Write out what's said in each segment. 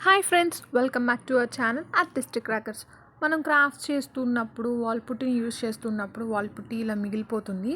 Hi friends, welcome back to our channel artistic crackers. మనం crafts చేస్తున్నప్పుడు wall పుట్టిని use చేస్తున్నప్పుడు wall పుట్టి ఇలా మిగిలిపోతుంది.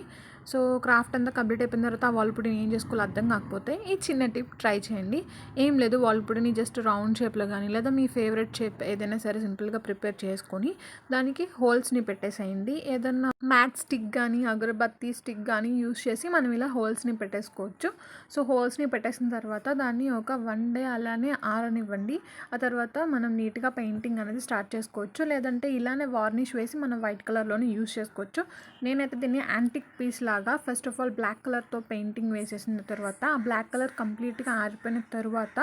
సో క్రాఫ్ట్ అంతా కంప్లీట్ అయిపోయిన తర్వాత ఆ వాల్ పుట్టిని ఏం చేసుకోవాలో అర్థం కాకపోతే ఈ చిన్న టిప్ ట్రై చేయండి. ఏం లేదు, వాల్ పుట్టిని జస్ట్ రౌండ్ షేప్లో కానీ లేదా మీ ఫేవరెట్ షేప్ ఏదైనా సరే సింపుల్గా ప్రిపేర్ చేసుకొని దానికి హోల్స్ని పెట్టేసేయండి. ఏదన్నా మ్యాట్ స్టిక్ కానీ అగరబత్తి స్టిక్ కానీ యూజ్ చేసి మనం ఇలా హోల్స్ని పెట్టేసుకోవచ్చు. సో హోల్స్ని పెట్టేసిన తర్వాత దాన్ని ఒక 1 డే అలానే ఆరనివ్వండి. ఆ తర్వాత మనం నీట్గా పెయింటింగ్ అనేది స్టార్ట్ చేసుకోవచ్చు. లేదంటే ఇలానే వార్నిష్ వేసి మనం వైట్ కలర్లోనే యూజ్ చేసుకోవచ్చు. నేనైతే దీన్ని యాంటిక్ పీస్ లాగా ఫస్ట్ ఆఫ్ ఆల్ బ్లాక్ కలర్తో పెయింటింగ్ వేసేసిన తర్వాత ఆ బ్లాక్ కలర్ కంప్లీట్గా ఆరిపోయిన తర్వాత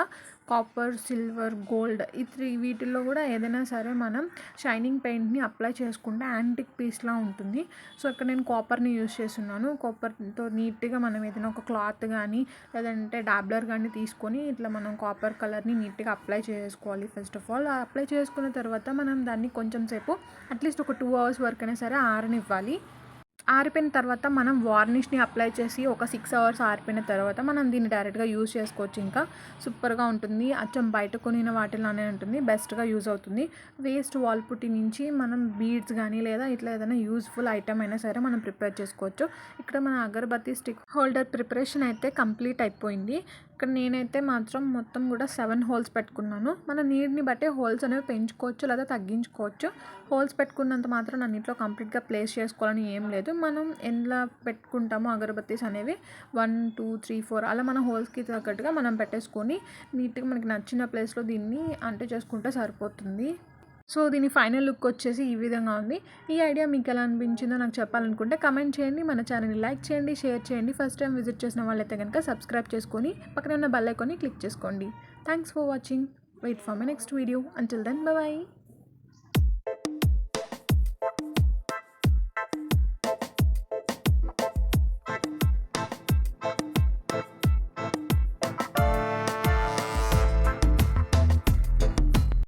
కాపర్, సిల్వర్, గోల్డ్ ఈ వీటిల్లో కూడా ఏదైనా సరే మనం షైనింగ్ పెయింట్ని అప్లై చేసుకుంటే యాంటిక్ పీస్లా ఉంటుంది. సో ఇక్కడ నేను కాపర్ని యూజ్ చేస్తున్నాను. కాపర్తో నీట్గా మనం ఏదైనా ఒక క్లాత్ కానీ లేదంటే డాబ్లర్ కానీ తీసుకొని ఇట్లా మనం కాపర్ కలర్ని నీట్గా అప్లై చేసుకోవాలి. ఫస్ట్ ఆఫ్ ఆల్ అప్లై చేసుకున్న తర్వాత మనం దాన్ని కొంచెం సేపు అట్లీస్ట్ ఒక 2 hours వరకైనా సరే ఆరనివ్వాలి. ఆరిపోయిన తర్వాత మనం వార్నిష్ని అప్లై చేసి ఒక 6 hours ఆరిపోయిన తర్వాత మనం దీన్ని డైరెక్ట్గా యూజ్ చేసుకోవచ్చు. ఇంకా సూపర్గా ఉంటుంది. అచ్చం బయట కొనిన వాటిలానే ఉంటుంది. బెస్ట్గా యూజ్ అవుతుంది. వేస్ట్ వాల్ పుట్టి నుంచి మనం బీడ్స్ కానీ లేదా ఇట్లా ఏదైనా యూజ్ఫుల్ ఐటమ్ అయినా సరే మనం ప్రిపేర్ చేసుకోవచ్చు. ఇక్కడ మన అగరబత్తి స్టిక్ హోల్డర్ ప్రిపరేషన్ అయితే కంప్లీట్ అయిపోయింది. ఇక్కడ నేనైతే మాత్రం మొత్తం కూడా 7 holes పెట్టుకున్నాను. మన నీడ్ని బట్టి హోల్స్ అనేవి పెంచుకోవచ్చు లేదా తగ్గించుకోవచ్చు. హోల్స్ పెట్టుకున్నంత మాత్రం అన్నింటిలో కంప్లీట్గా ప్లేస్ చేసుకోవాలని ఏం లేదు. మనం ఎలా పెట్టుకుంటామో అగరబత్తీస్ అనేవి 1, 2, 3, 4 అలా మన హోల్స్కి తగ్గట్టుగా మనం పెట్టేసుకొని నీట్గా మనకి నచ్చిన ప్లేస్లో దీన్ని అంటే చేసుకుంటే సరిపోతుంది. సో దీని ఫైనల్ లుక్ వచ్చేసి ఈ విధంగా ఉంది. ఈ ఐడియా మీకు ఎలా అనిపించిందో నాకు చెప్పాలనుకుంటే కమెంట్ చేయండి. మన ఛానల్ని లైక్ చేయండి, షేర్ చేయండి. ఫస్ట్ టైం విజిట్ చేసిన వాళ్ళైతే కనుక సబ్స్క్రైబ్ చేసుకొని పక్కన ఉన్న బెల్ ఐకాన్ని క్లిక్ చేసుకోండి. Thanks for watching. Wait for my next video. Until then, bye by.